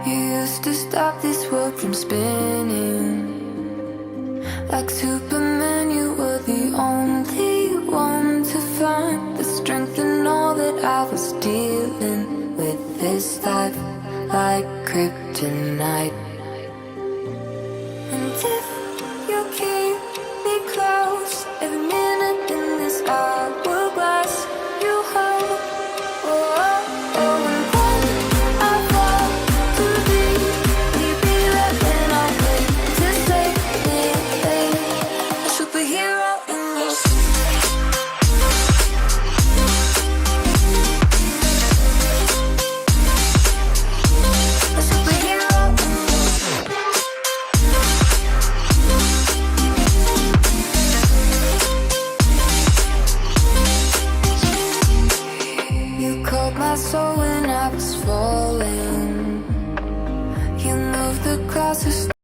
You used to stop this world from spinning. Like Superman, you were the only one to find the strength in all that I was dealing with. This life like kryptonite. And if you keep me close, every minute in this hourglass, you hold. Oh, oh, oh, and when I fall too deep, will you be there when I wait to save me? A superhero in your a superhero in you called my soul when I was falling. You moved the clouds to